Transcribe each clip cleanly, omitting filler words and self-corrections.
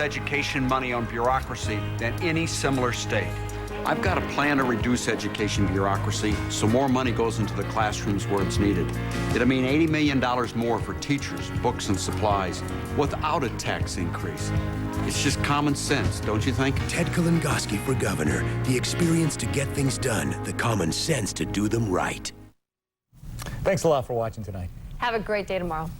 education money on bureaucracy than any similar state. I've got a plan to reduce education bureaucracy so more money goes into the classrooms where it's needed. It'll mean $80 million more for teachers, books, and supplies without a tax increase. It's just common sense, don't you think? Ted Kalingoski for governor. The experience to get things done, the common sense to do them right. Thanks a lot for watching tonight. Have a great day tomorrow.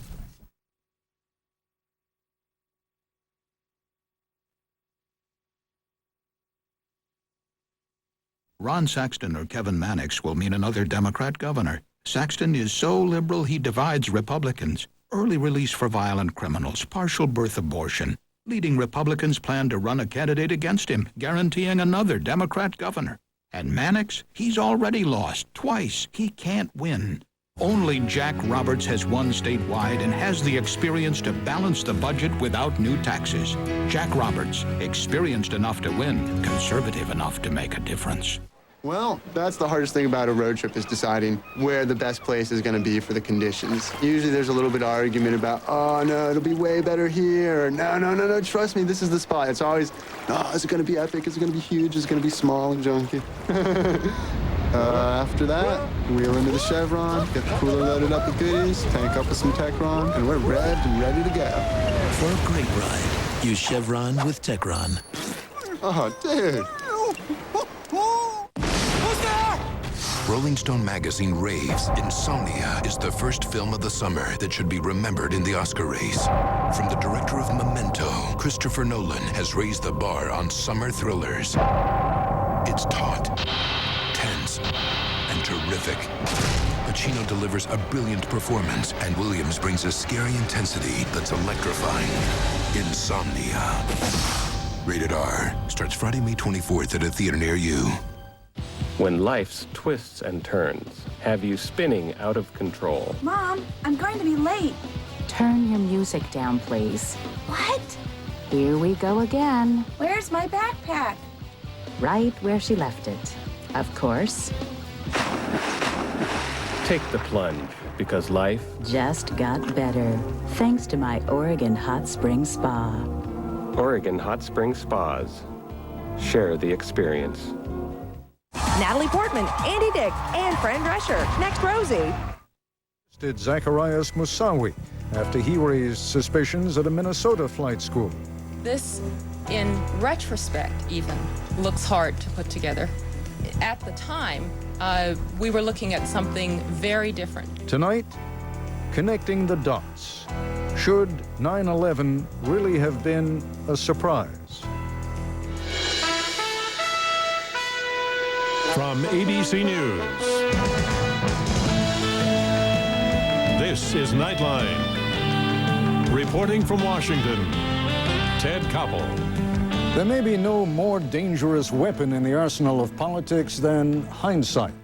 Ron Saxton or Kevin Mannix will mean another Democrat governor. Saxton is so liberal he divides Republicans. Early release for violent criminals, partial birth abortion. Leading Republicans plan to run a candidate against him, guaranteeing another Democrat governor. And Mannix, he's already lost twice. He can't win. Only Jack Roberts has won statewide and has the experience to balance the budget without new taxes. Jack Roberts, experienced enough to win, conservative enough to make a difference. Well, that's the hardest thing about a road trip is deciding where the best place is going to be for the conditions. Usually there's a little bit of argument about, oh, no, it'll be way better here. Or, no, trust me, this is the spot. It's always, oh, is it going to be epic? Is it going to be huge? Is it going to be small and junky? After that, wheel into the Chevron, get the cooler loaded up with goodies, tank up with some Techron, and we're revved and ready to go. For a great ride, use Chevron with Techron. Oh, dude. Rolling Stone magazine raves Insomnia is the first film of the summer that should be remembered in the Oscar race. From the director of Memento, Christopher Nolan has raised the bar on summer thrillers. It's taut, tense, and terrific. Pacino delivers a brilliant performance, and Williams brings a scary intensity that's electrifying. Insomnia. Rated R. Starts Friday, May 24th at a theater near you. When life's twists and turns have you spinning out of control. Mom, I'm going to be late. Turn your music down, please. What? Here we go again. Where's my backpack? Right where she left it, of course. Take the plunge, because life Just got better, thanks to my Oregon Hot Spring Spa. Oregon Hot Spring Spas. Share the experience. Natalie Portman, Andy Dick, and Fran Drescher. Next, Rosie. Did Zacharias Moussaoui after he raised suspicions at a Minnesota flight school. This, in retrospect even, looks hard to put together. At the time, we were looking at something very different. Tonight, connecting the dots. Should 9/11 really have been a surprise? From ABC News, this is Nightline. Reporting from Washington, Ted Koppel. There may be no more dangerous weapon in the arsenal of politics than hindsight.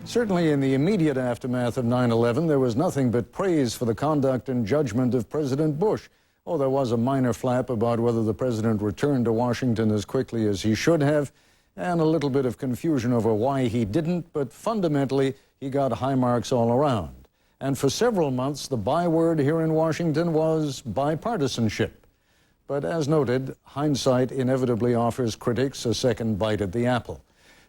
Certainly in the immediate aftermath of 9/11, there was nothing but praise for the conduct and judgment of President Bush. Oh, there was a minor flap about whether the president returned to Washington as quickly as he should have, and a little bit of confusion over why he didn't, but fundamentally, he got high marks all around. And for several months, the byword here in Washington was bipartisanship. But as noted, hindsight inevitably offers critics a second bite at the apple.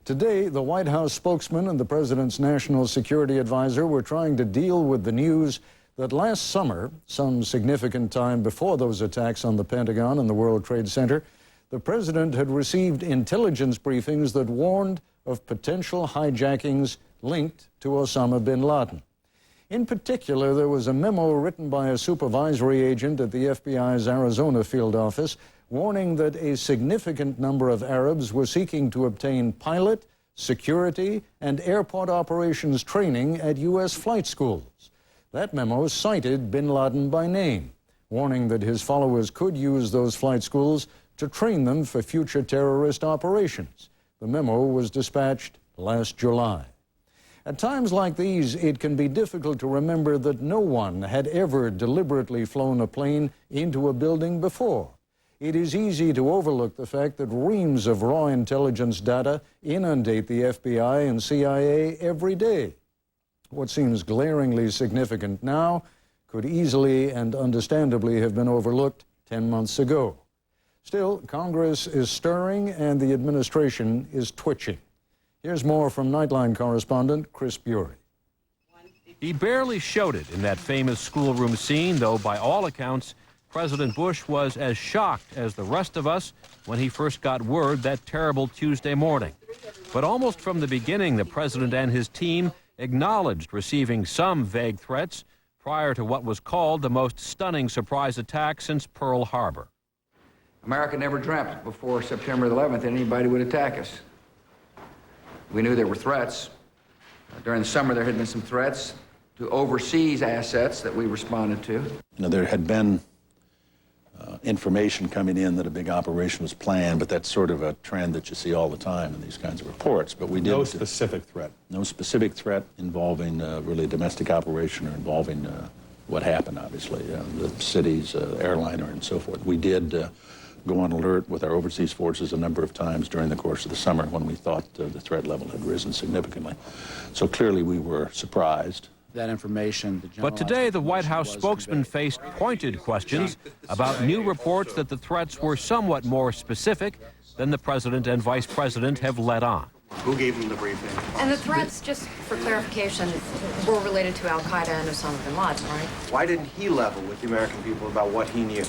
Today, the White House spokesman and the president's national security advisor were trying to deal with the news that last summer, some significant time before those attacks on the Pentagon and the World Trade Center, the president had received intelligence briefings that warned of potential hijackings linked to Osama bin Laden. In particular, there was a memo written by a supervisory agent at the FBI's Arizona field office warning that a significant number of Arabs were seeking to obtain pilot, security, and airport operations training at U.S. flight schools. That memo cited bin Laden by name, warning that his followers could use those flight schools to train them for future terrorist operations. The memo was dispatched last July. At times like these, it can be difficult to remember that no one had ever deliberately flown a plane into a building before. It is easy to overlook the fact that reams of raw intelligence data inundate the FBI and CIA every day. What seems glaringly significant now could easily and understandably have been overlooked 10 months ago. Still, Congress is stirring and the administration is twitching. Here's more from Nightline correspondent Chris Bury. He barely showed it in that famous schoolroom scene, though by all accounts, President Bush was as shocked as the rest of us when he first got word that terrible Tuesday morning. But almost from the beginning, the president and his team acknowledged receiving some vague threats prior to what was called the most stunning surprise attack since Pearl Harbor. America never dreamt before September 11th anybody would attack us. We knew there were threats. During the summer, there had been some threats to overseas assets that we responded to. You know, there had been information coming in that a big operation was planned, but that's sort of a trend that you see all the time in these kinds of reports. But we did no specific threat. No specific threat involving really a domestic operation or involving what happened, obviously, the city's airliner and so forth. We did go on alert with our overseas forces a number of times during the course of the summer when we thought the threat level had risen significantly. So clearly we were surprised. That information. But today, the White House spokesman faced pointed questions about new reports that the threats were somewhat more specific than the president and vice president have let on. Who gave them the briefing? And the threats, just for clarification, were related to Al-Qaeda and Osama bin Laden, right? Why didn't he level with the American people about what he knew?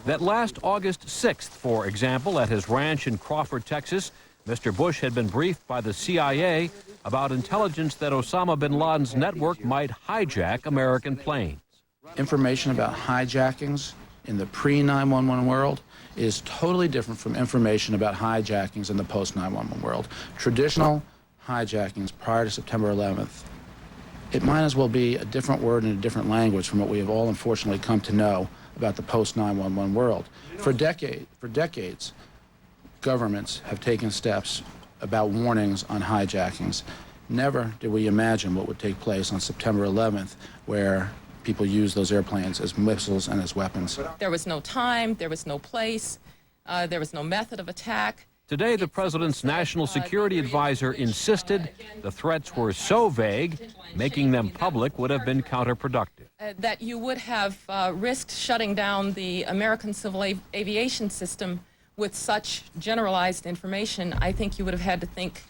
That last August 6th, for example, at his ranch in Crawford, Texas, Mr. Bush had been briefed by the CIA about intelligence that Osama bin Laden's network might hijack American planes. Information about hijackings in the pre-9/11 world is totally different from information about hijackings in the post-9/11 world. Traditional hijackings prior to September 11th, it might as well be a different word in a different language from what we have all unfortunately come to know about the post-9/11 world. For decades, governments have taken steps about warnings on hijackings. Never did we imagine what would take place on September 11th, where people used those airplanes as missiles and as weapons. There was no time, there was no place, there was no method of attack. Today, the president's national security advisor insisted the threats were so vague, making them public would have been counterproductive. That you would have risked shutting down the American civil aviation system with such generalized information. I think you would have had to think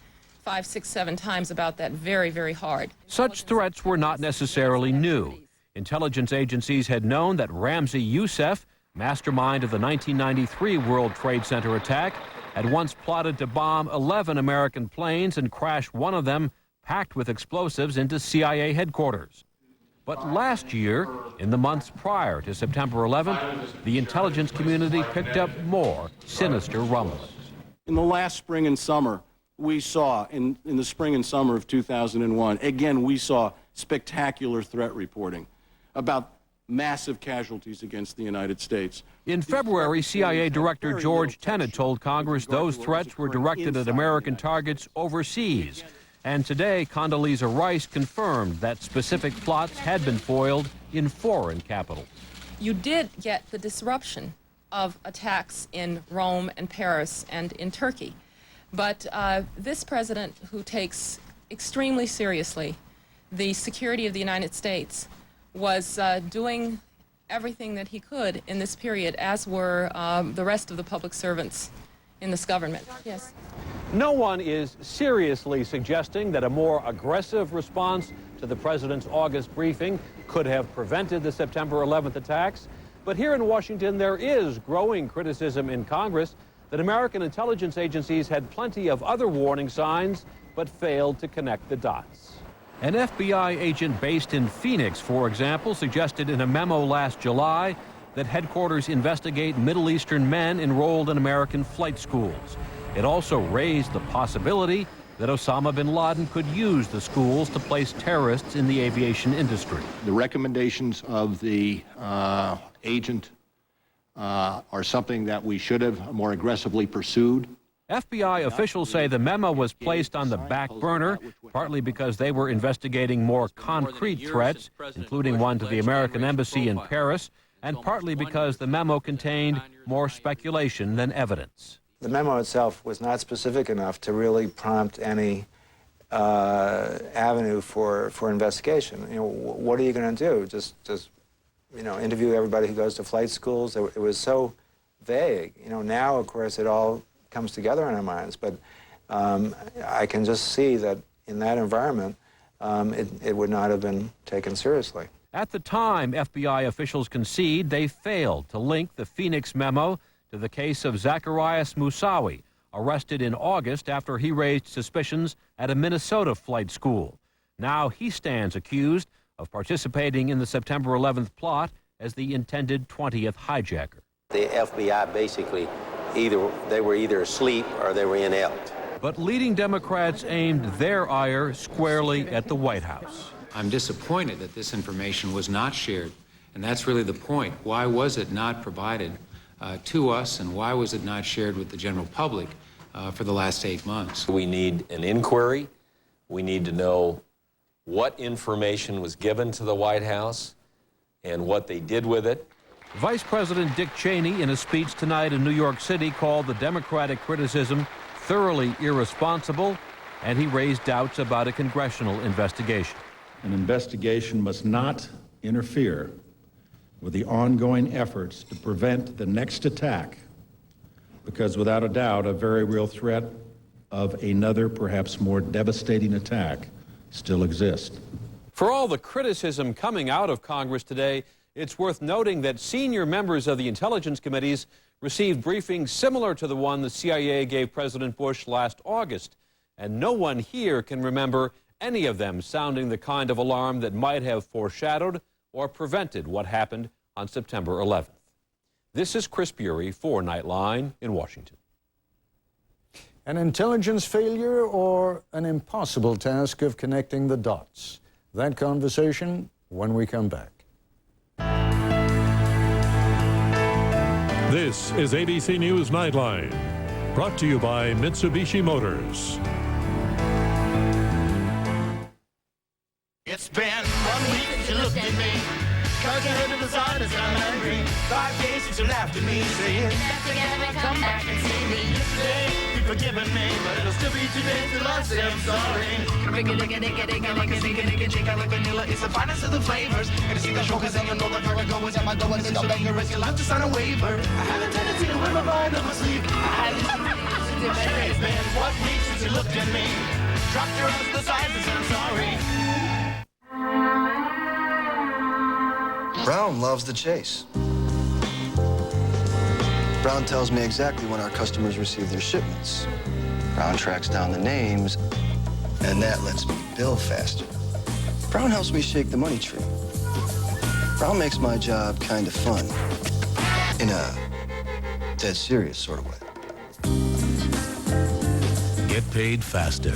5, 6, 7 times about that very, very hard. Such threats were not necessarily new. Intelligence agencies had known that Ramzi Youssef, mastermind of the 1993 World Trade Center attack, had once plotted to bomb 11 American planes and crash one of them packed with explosives into CIA headquarters. But last year, in the months prior to September 11th, the intelligence community picked up more sinister rumblings. In the last spring and summer, we saw, in the spring and summer of 2001, again, we saw spectacular threat reporting about massive casualties against the United States. In February, CIA Director George Tenet told Congress those threats were directed at American targets overseas. And today, Condoleezza Rice confirmed that specific plots had been foiled in foreign capitals. You did get the disruption of attacks in Rome and Paris and in Turkey. But this president, who takes extremely seriously the security of the United States, was doing everything that he could in this period, as were the rest of the public servants in this government. Yes. No one is seriously suggesting that a more aggressive response to the president's August briefing could have prevented the September 11th attacks. But here in Washington, there is growing criticism in Congress that American intelligence agencies had plenty of other warning signs, but failed to connect the dots. An FBI agent based in Phoenix, for example, suggested in a memo last July that headquarters investigate Middle Eastern men enrolled in American flight schools. It also raised the possibility that Osama bin Laden could use the schools to place terrorists in the aviation industry. The recommendations of the agent are something that we should have more aggressively pursued. FBI officials say the memo was placed on the back burner, partly because they were investigating more concrete threats, including one to the American embassy in Paris, and partly because the memo contained more speculation than evidence. The memo itself was not specific enough to really prompt any avenue for investigation. You know, what are you going to do? Just interview everybody who goes to flight schools? It was so vague. You know, now, of course, it all comes together in our minds, but I can just see that in that environment, it would not have been taken seriously. At the time, FBI officials concede they failed to link the Phoenix memo to the case of Zacarias Moussaoui, arrested in August after he raised suspicions at a Minnesota flight school. Now he stands accused of participating in the September 11th plot as the intended 20th hijacker. The FBI basically they were either asleep or they were inept. But leading Democrats aimed their ire squarely at the White House. I'm disappointed that this information was not shared, and that's really the point. Why was it not provided to us, and why was it not shared with the general public for the last 8 months? We need an inquiry. We need to know what information was given to the White House and what they did with it. Vice President Dick Cheney, in a speech tonight in New York City, called the Democratic criticism thoroughly irresponsible, and he raised doubts about a congressional investigation. An investigation must not interfere with the ongoing efforts to prevent the next attack, because without a doubt, a very real threat of another, perhaps more devastating attack still exists. For all the criticism coming out of Congress today, it's worth noting that senior members of the intelligence committees received briefings similar to the one the CIA gave President Bush last August, and no one here can remember any of them sounding the kind of alarm that might have foreshadowed or prevented what happened on September 11th. This is Chris Bury for Nightline in Washington. An intelligence failure or an impossible task of connecting the dots? That conversation when we come back. This is ABC News Nightline, brought to you by Mitsubishi Motors. It's been 1 week since you looked at me, 'cause you heard the designers I'm angry. 5 days since you laughed at me, saying that together, come back and see me. Yesterday, you've forgiven me, but it'll still be 2 days till I say I'm sorry. Like vanilla, it's the finest of the flavors. And to see the showcase and you know the Virgo is at my door, and it's a banger, it's your life to sign a waiver. I have a tendency to wear my mind on my sleeve. It's been 1 week since you looked at me, dropped your eyes to the sides and said I'm sorry. Brown loves the chase. Brown tells me exactly when our customers receive their shipments. Brown tracks down the names, and that lets me bill faster. Brown helps me shake the money tree. Brown makes my job kind of fun, in a dead serious sort of way. Get paid faster.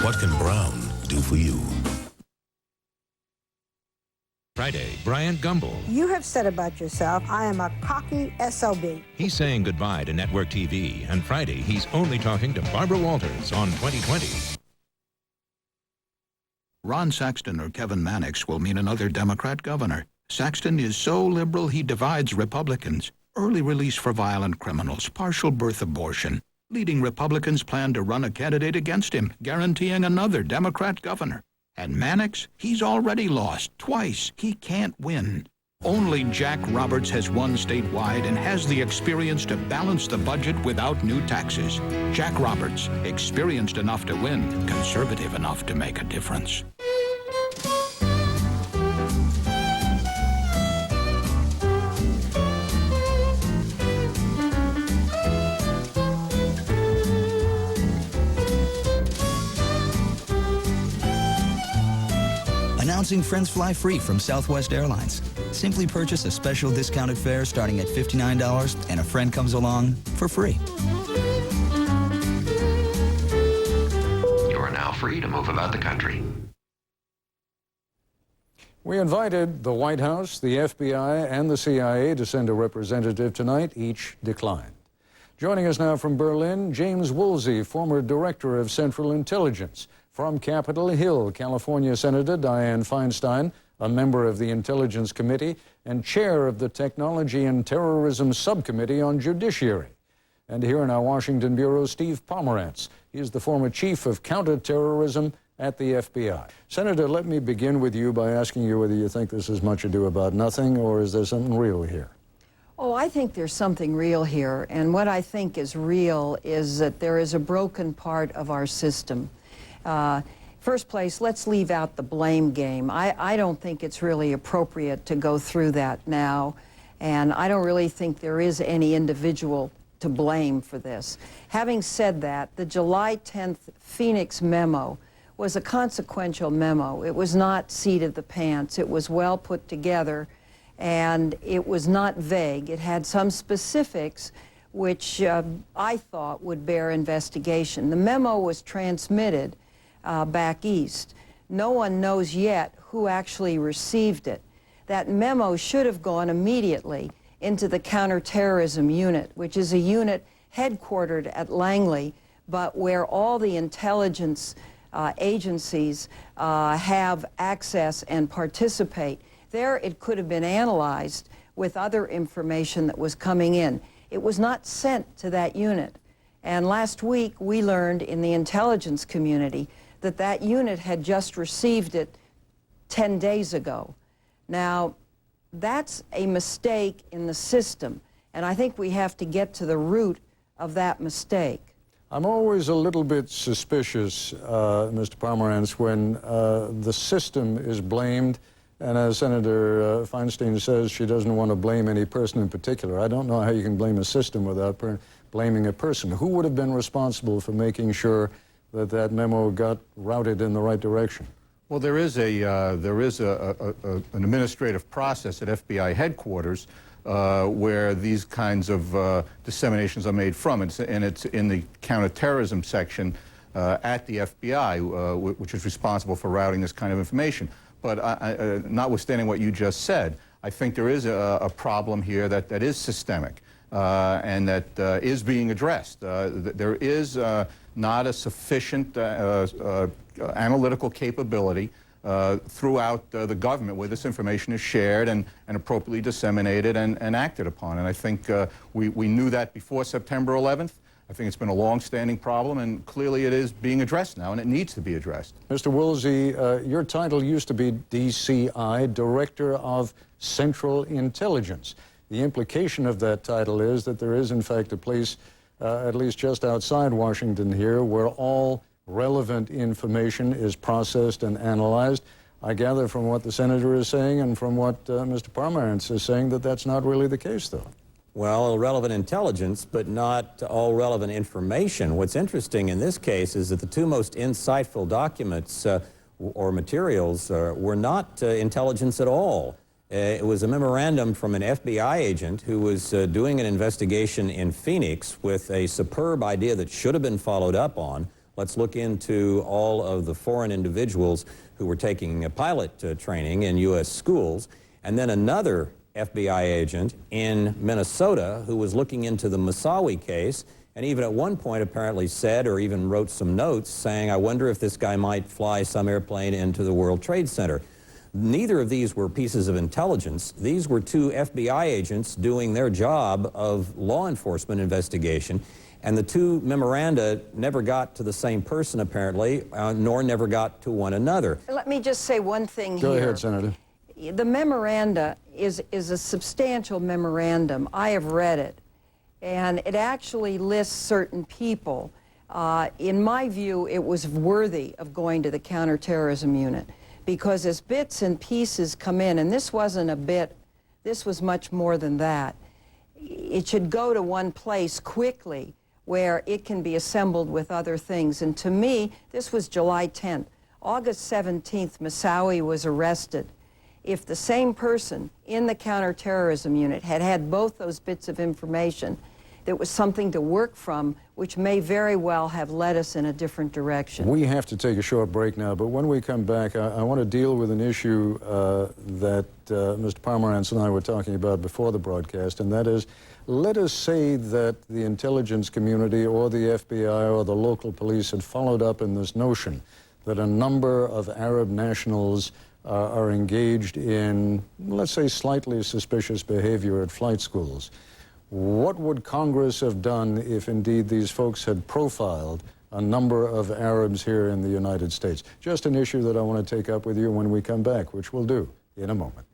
What can Brown do for you? Friday, Bryant Gumbel. You have said about yourself, I am a cocky SOB. He's saying goodbye to network TV, and Friday he's only talking to Barbara Walters on 2020. Ron Saxton or Kevin Mannix will mean another Democrat governor. Saxton is so liberal he divides Republicans. Early release for violent criminals, partial birth abortion. Leading Republicans plan to run a candidate against him, guaranteeing another Democrat governor. And Mannix, he's already lost twice. He can't win. Only Jack Roberts has won statewide and has the experience to balance the budget without new taxes. Jack Roberts, experienced enough to win, conservative enough to make a difference. Announcing Friends Fly Free from Southwest Airlines. Simply purchase a special discounted fare starting at $59 and a friend comes along for free. You are now free to move about the country. We invited the White House, the FBI, and the CIA to send a representative tonight. Each declined. Joining us now from Berlin, James Woolsey, former Director of Central Intelligence. From Capitol Hill, California, Senator Dianne Feinstein, a member of the Intelligence Committee and chair of the Technology and Terrorism Subcommittee on Judiciary. And here in our Washington Bureau, Steve Pomerantz. He is the former chief of counterterrorism at the FBI. Senator, let me begin with you by asking you whether you think this is much ado about nothing, or is there something real here? Oh, I think there's something real here, and what I think is real is that there is a broken part of our system. First place, let's leave out the blame game. I don't think it's really appropriate to go through that now, and I don't really think there is any individual to blame for this. Having said that, the July 10th Phoenix memo was a consequential memo. It was not seat of the pants. It was well put together, and it was not vague. It had some specifics which I thought would bear investigation. The memo was transmitted back east. No one knows yet who actually received it. That memo should have gone immediately into the counterterrorism unit, which is a unit headquartered at Langley, but where all the intelligence agencies have access and participate. There it could have been analyzed with other information that was coming in. It was not sent to that unit. And last week we learned in the intelligence community that that unit had just received it 10 days ago. Now, that's a mistake in the system, and I think we have to get to the root of that mistake. I'm always a little bit suspicious, Mr. Pomerantz, when the system is blamed, and as Senator Feinstein says, she doesn't want to blame any person in particular. I don't know how you can blame a system without blaming a person. Who would have been responsible for making sure that that memo got routed in the right direction? Well, there is an administrative process at FBI headquarters where these kinds of disseminations are made from, and it's in the counterterrorism section at the FBI, which is responsible for routing this kind of information. But notwithstanding what you just said, I think there is a problem here that is systemic and that is being addressed. There is not a sufficient analytical capability throughout the government where this information is shared and appropriately disseminated and acted upon. And I think we knew that before September 11th. I think it's been a long-standing problem, and clearly it is being addressed now, and it needs to be addressed. Mr. Woolsey, your title used to be DCI, Director of Central Intelligence. The implication of that title is that there is, in fact, a place, at least just outside Washington here, where all relevant information is processed and analyzed. I gather from what the Senator is saying and from what Mr. Pomerantz is saying that that's not really the case, though. Well, relevant intelligence, but not all relevant information. What's interesting in this case is that the two most insightful documents or materials were not intelligence at all. It was a memorandum from an FBI agent who was doing an investigation in Phoenix with a superb idea that should have been followed up on. Let's look into all of the foreign individuals who were taking pilot training in U.S. schools, and then another FBI agent in Minnesota who was looking into the Moussaoui case, and even at one point apparently said, or even wrote some notes saying, I wonder if this guy might fly some airplane into the World Trade Center. Neither of these were pieces of intelligence. These were two FBI agents doing their job of law enforcement investigation, and the two memoranda never got to the same person apparently, nor never got to one another. Let me just say one thing here. Go ahead, Senator. The memoranda is a substantial memorandum. I have read it, and it actually lists certain people. In my view, it was worthy of going to the counterterrorism unit, because as bits and pieces come in, and this wasn't a bit, this was much more than that, it should go to one place quickly where it can be assembled with other things. And to me, this was July 10th. August 17th, Moussaoui was arrested. If the same person in the counterterrorism unit had had both those bits of information, there was something to work from, which may very well have led us in a different direction. We have to take a short break now, but when we come back, I want to deal with an issue that Mr. Pomerantz and I were talking about before the broadcast, and that is, let us say that the intelligence community or the FBI or the local police had followed up in this notion that a number of Arab nationals are engaged in, let's say, slightly suspicious behavior at flight schools. What would Congress have done if indeed these folks had profiled a number of Arabs here in the United States? Just an issue that I want to take up with you when we come back, which we'll do in a moment.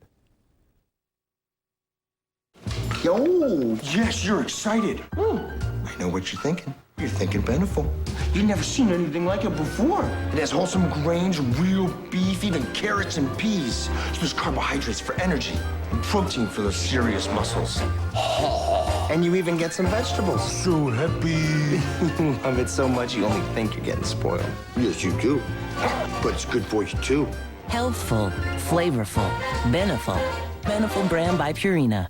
Yo, yes, you're excited. I know what you're thinking. You're thinking Beneful. You've never seen anything like it before. It has wholesome grains, real beef, even carrots and peas. So there's carbohydrates for energy and protein for those serious muscles. And you even get some vegetables. So happy. You love it so much you only think you're getting spoiled. Yes, you do. But it's good for you, too. Healthful, flavorful, Beneful. Beneful brand by Purina.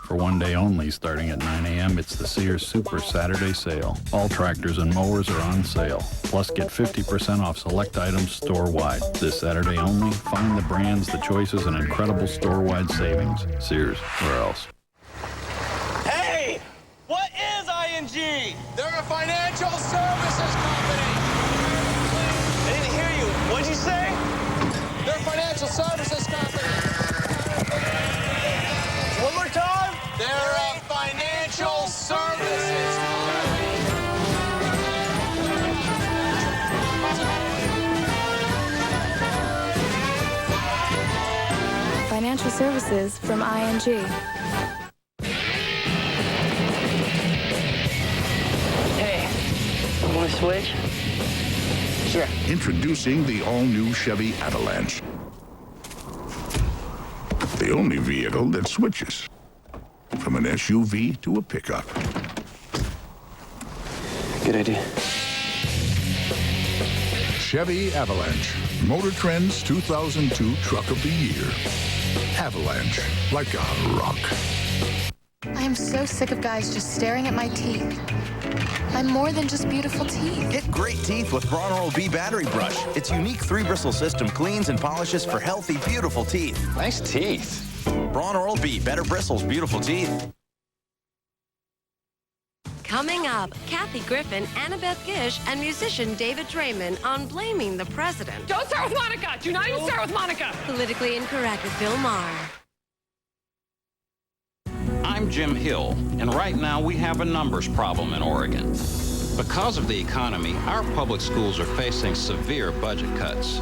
For one day only, starting at 9 a.m., it's the Sears Super Saturday Sale. All tractors and mowers are on sale. Plus, get 50% off select items store-wide. This Saturday only, find the brands, the choices, and incredible store-wide savings. Sears, where else? Hey! What is ING? They're a financial services company! I didn't hear you. What'd you say? They're a financial services company! One more time. They're a financial services Financial services from ING. Hey, want to switch? Sure. Introducing the all-new Chevy Avalanche. The only vehicle that switches from an SUV to a pickup. Good idea. Chevy Avalanche, Motor Trend's 2002 Truck of the Year. Avalanche, like a rock. I am so sick of guys just staring at my teeth. I'm more than just beautiful teeth. Get great teeth with Braun Oral-B Battery Brush. Its unique 3-bristle system cleans and polishes for healthy, beautiful teeth. Nice teeth. Braun Oral-B, better bristles, beautiful teeth. Coming up, Kathy Griffin, Annabeth Gish, and musician David Draymond on Blaming the President. Don't start with Monica! Do not even start with Monica! Politically Incorrect with Bill Maher. I'm Jim Hill, and right now we have a numbers problem in Oregon. Because of the economy, our public schools are facing severe budget cuts.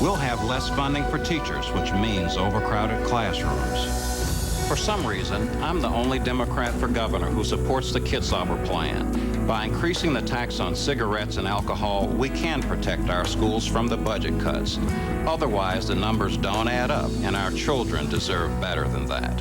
We'll have less funding for teachers, which means overcrowded classrooms. For some reason, I'm the only Democrat for governor who supports the Kitzhaber plan. By increasing the tax on cigarettes and alcohol, we can protect our schools from the budget cuts. Otherwise, the numbers don't add up, and our children deserve better than that.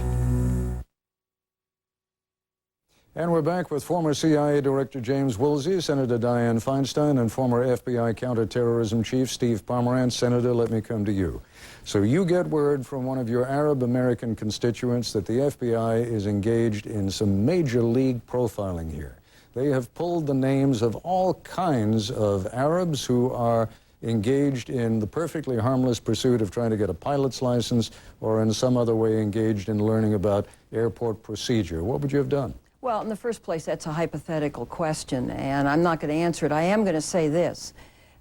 And we're back with former CIA Director James Woolsey, Senator Dianne Feinstein, and former FBI counterterrorism chief Steve Pomerantz. Senator, let me come to you. So you get word from one of your Arab American constituents that the FBI is engaged in some major league profiling here. They have pulled the names of all kinds of Arabs who are engaged in the perfectly harmless pursuit of trying to get a pilot's license or in some other way engaged in learning about airport procedure. What would you have done? Well, in the first place, that's a hypothetical question, and I'm not going to answer it. I am going to say this,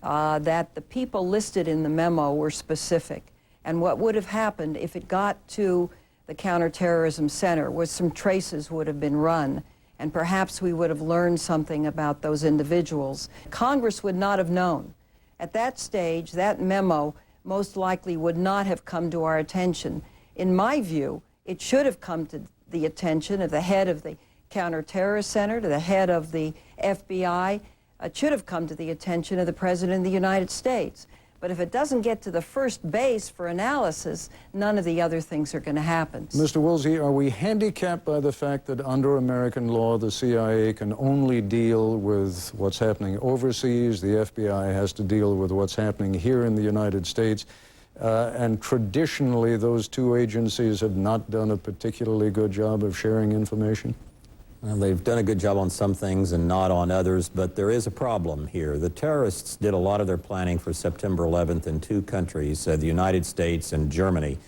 that the people listed in the memo were specific. And what would have happened if it got to the Counterterrorism Center was some traces would have been run, and perhaps we would have learned something about those individuals. Congress would not have known. At that stage, that memo most likely would not have come to our attention. In my view, it should have come to the attention of the head of the Counterterrorist Center, to the head of the FBI. It should have come to the attention of the President of the United States. But if it doesn't get to the first base for analysis, none of the other things are going to happen. Mr. Woolsey, are we handicapped by the fact that under American law, the CIA can only deal with what's happening overseas? The FBI has to deal with what's happening here in the United States. And traditionally, those two agencies have not done a particularly good job of sharing information? Well, they've done a good job on some things and not on others, but there is a problem here. The terrorists did a lot of their planning for September 11th in two countries, the United States and Germany,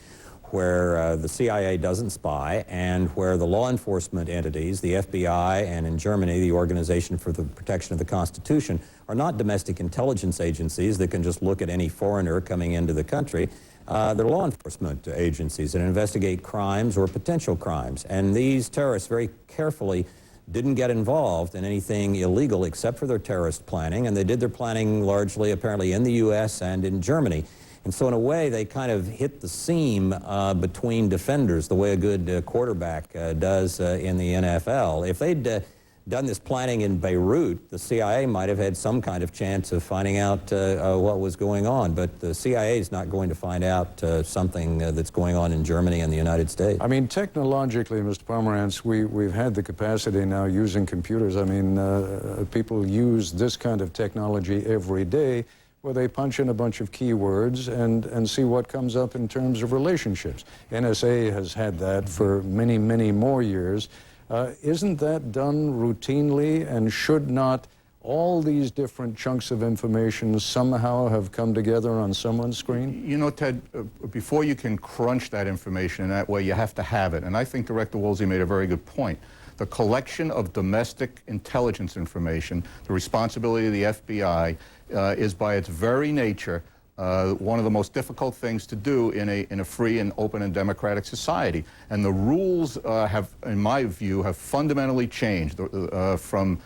where the CIA doesn't spy and where the law enforcement entities, the FBI and in Germany, the Organization for the Protection of the Constitution, are not domestic intelligence agencies that can just look at any foreigner coming into the country. They're law enforcement agencies that investigate crimes or potential crimes. And these terrorists very carefully didn't get involved in anything illegal except for their terrorist planning, and they did their planning largely apparently in the U.S. and in Germany. And so in a way, they kind of hit the seam between defenders, the way a good quarterback does in the NFL. If they'd done this planning in Beirut, the CIA might have had some kind of chance of finding out what was going on. But the CIA is not going to find out something that's going on in Germany and the United States. I mean, technologically, Mr. Pomerantz, we've had the capacity now using computers. I mean, people use this kind of technology every day, where they punch in a bunch of keywords and see what comes up in terms of relationships. NSA has had that for many, many more years. Isn't that done routinely, and should not all these different chunks of information somehow have come together on someone's screen? You know, Ted, before you can crunch that information in that way, you have to have it. And I think Director Woolsey made a very good point. The collection of domestic intelligence information, the responsibility of the FBI, is by its very nature one of the most difficult things to do in a free and open and democratic society. And the rules have, in my view, have fundamentally changed from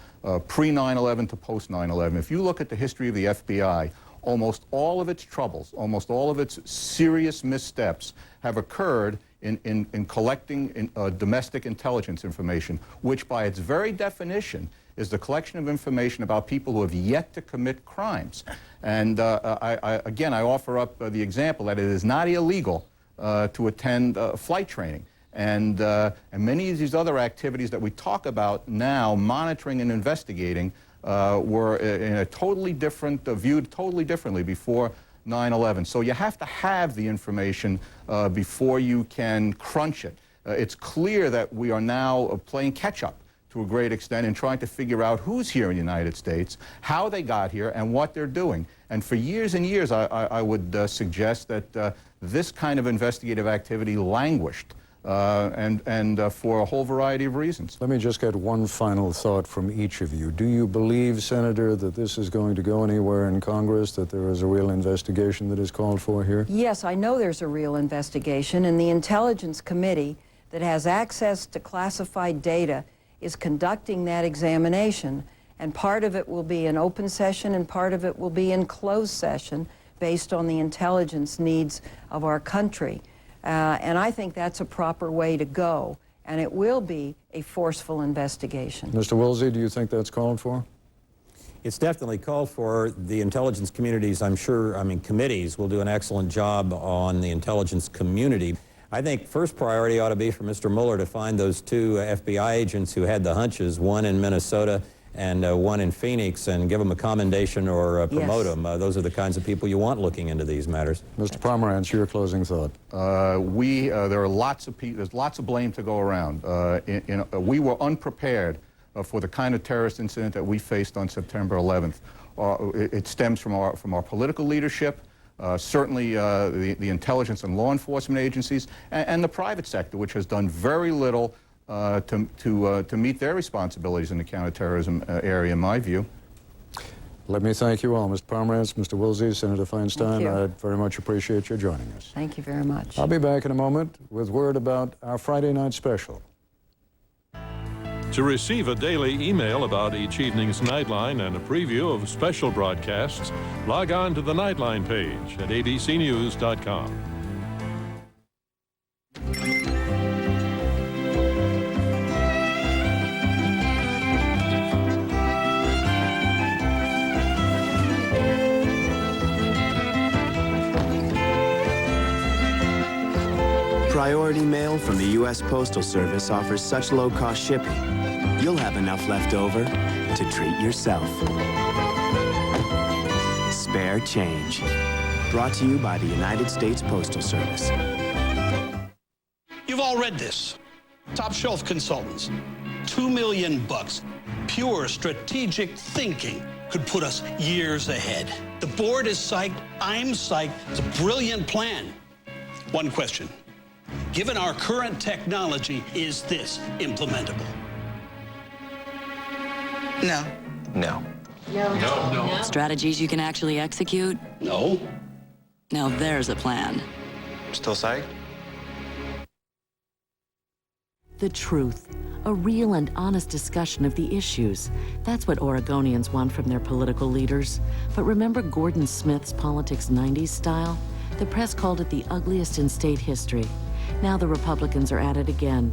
pre-9/11 to post-9/11. If you look at the history of the FBI, almost all of its troubles, almost all of its serious missteps have occurred in collecting domestic intelligence information, which by its very definition is the collection of information about people who have yet to commit crimes. And again, I offer up the example that it is not illegal to attend flight training. And many of these other activities that we talk about now, monitoring and investigating, were in a totally different, viewed totally differently before 9/11. So you have to have the information before you can crunch it. It's clear that we are now playing catch-up to a great extent in trying to figure out who's here in the United States, how they got here, and what they're doing. And for years and years, I would suggest that this kind of investigative activity languished, and for a whole variety of reasons. Let me just get one final thought from each of you. Do you believe, Senator, that this is going to go anywhere in Congress, that there is a real investigation that is called for here? Yes, I know there's a real investigation, and the Intelligence Committee that has access to classified data is conducting that examination, and part of it will be in open session and part of it will be in closed session based on the intelligence needs of our country. And I think that's a proper way to go, and it will be a forceful investigation. Mr. Woolsey, do you think that's called for? It's definitely called for. The intelligence communities, I'm sure, committees will do an excellent job on the intelligence community. I think first priority ought to be for Mr. Mueller to find those two FBI agents who had the hunches, one in Minnesota and one in Phoenix, and give them a commendation or promote them. Those are the kinds of people you want looking into these matters. Mr. Pomerantz, your closing thought. There are lots of people, there's lots of blame to go around. We were unprepared for the kind of terrorist incident that we faced on September 11th. It stems from our political leadership, certainly the intelligence and law enforcement agencies, and the private sector, which has done very little to meet their responsibilities in the counterterrorism area, in my view. Let me thank you all, Mr. Pomerantz, Mr. Woolsey, Senator Feinstein. I very much appreciate your joining us. Thank you very much. I'll be back in a moment with word about our Friday night special. To receive a daily email about each evening's Nightline and a preview of special broadcasts, log on to the Nightline page at abcnews.com. Priority mail from the U.S. Postal Service offers such low-cost shipping, you'll have enough left over to treat yourself. Spare change. Brought to you by the United States Postal Service. You've all read this. Top shelf consultants. $2 million. Pure strategic thinking could put us years ahead. The board is psyched. I'm psyched. It's a brilliant plan. One question. Given our current technology, is this implementable? No. No. No. Strategies you can actually execute? No. Now there's a plan. Still psyched? The truth. A real and honest discussion of the issues. That's what Oregonians want from their political leaders. But remember Gordon Smith's Politics 90s style? The press called it the ugliest in state history. Now the Republicans are at it again,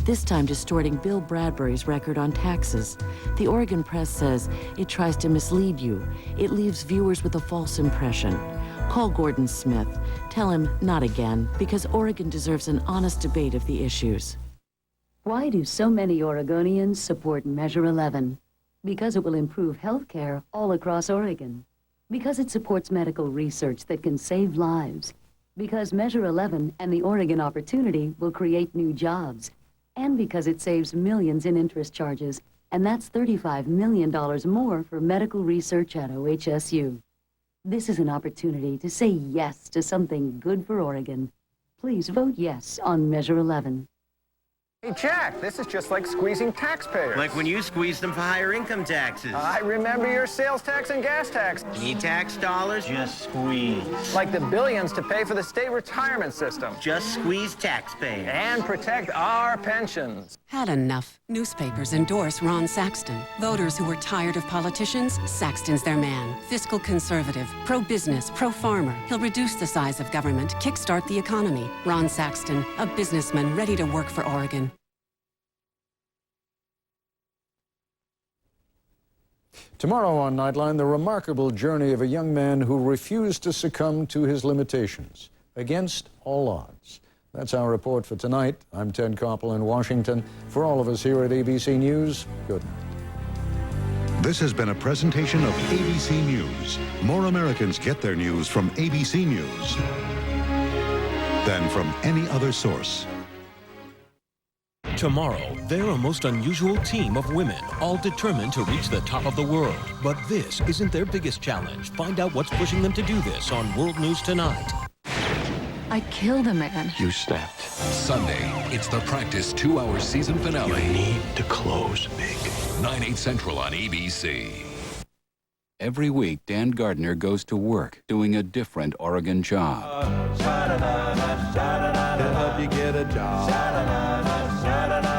this time distorting Bill Bradbury's record on taxes. The Oregon press says it tries to mislead you. It leaves viewers with a false impression. Call Gordon Smith. Tell him not again, because Oregon deserves an honest debate of the issues. Why do so many Oregonians support Measure 11? Because it will improve health care all across Oregon. Because it supports medical research that can save lives. Because Measure 11 and the Oregon Opportunity will create new jobs. And because it saves millions in interest charges, and that's $35 million more for medical research at OHSU. This is an opportunity to say yes to something good for Oregon. Please vote yes on Measure 11. Hey, Jack, this is just like squeezing taxpayers. Like when you squeezed them for higher income taxes. I remember your sales tax and gas tax. Need tax dollars? Just squeeze. Like the billions to pay for the state retirement system. Just squeeze taxpayers. And protect our pensions. Had enough. Newspapers endorse Ron Saxton. Voters who were tired of politicians, Saxton's their man. Fiscal conservative, pro-business, pro-farmer. He'll reduce the size of government, kickstart the economy. Ron Saxton, a businessman ready to work for Oregon. Tomorrow on Nightline, the remarkable journey of a young man who refused to succumb to his limitations, against all odds. That's our report for tonight. I'm Ted Koppel in Washington. For all of us here at ABC News, good night. This has been a presentation of ABC News. More Americans get their news from ABC News than from any other source. Tomorrow, they're a most unusual team of women, all determined to reach the top of the world. But this isn't their biggest challenge. Find out what's pushing them to do this on World News Tonight. I killed a man. You stepped. Sunday, it's the Practice 2-hour season finale. You need to close big. 9/8 Central on ABC. Every week, Dan Gardner goes to work doing a different Oregon job. He'll help you get a job.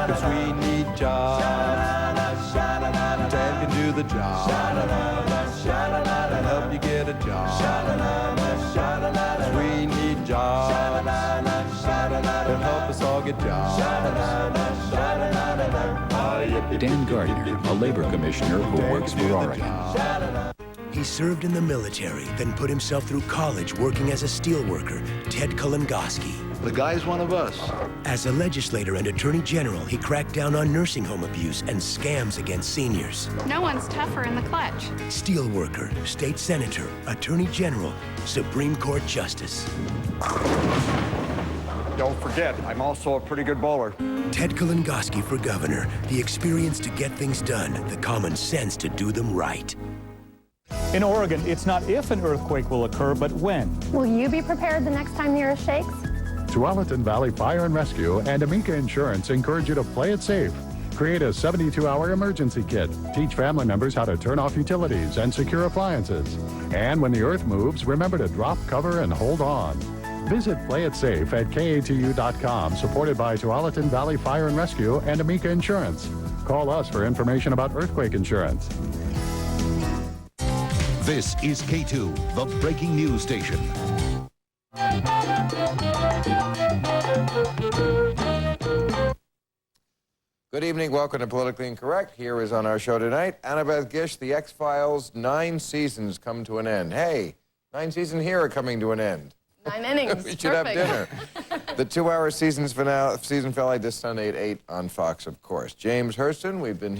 Because we need jobs. Dan can do the job. He'll help you get a job. Because we need jobs. He'll help us all get jobs. Dan Gardner, a labor commissioner who works for Oregon. He served in the military, then put himself through college working as a steelworker. Ted Kalingoski. The guy's one of us. As a legislator and attorney general, he cracked down on nursing home abuse and scams against seniors. No one's tougher in the clutch. Steelworker, state senator, attorney general, Supreme Court justice. Don't forget, I'm also a pretty good bowler. Ted Kalingoski for governor. The experience to get things done, the common sense to do them right. In Oregon, it's not if an earthquake will occur, but when. Will you be prepared the next time the earth shakes? Tualatin Valley Fire and Rescue and Amica Insurance encourage you to play it safe. Create a 72-hour emergency kit. Teach family members how to turn off utilities and secure appliances. And when the earth moves, remember to drop, cover, and hold on. Visit Play It Safe at KATU.com, supported by Tualatin Valley Fire and Rescue and Amica Insurance. Call us for information about earthquake insurance. This is K2, the breaking news station. Good evening. Welcome to Politically Incorrect. Here is on our show tonight, Annabeth Gish, The X-Files, 9 seasons come to an end. Hey, 9 seasons here are coming to an end. 9 innings. We should have dinner. The 2-hour season finale this Sunday at 8 on Fox, of course. James Hurston, we've been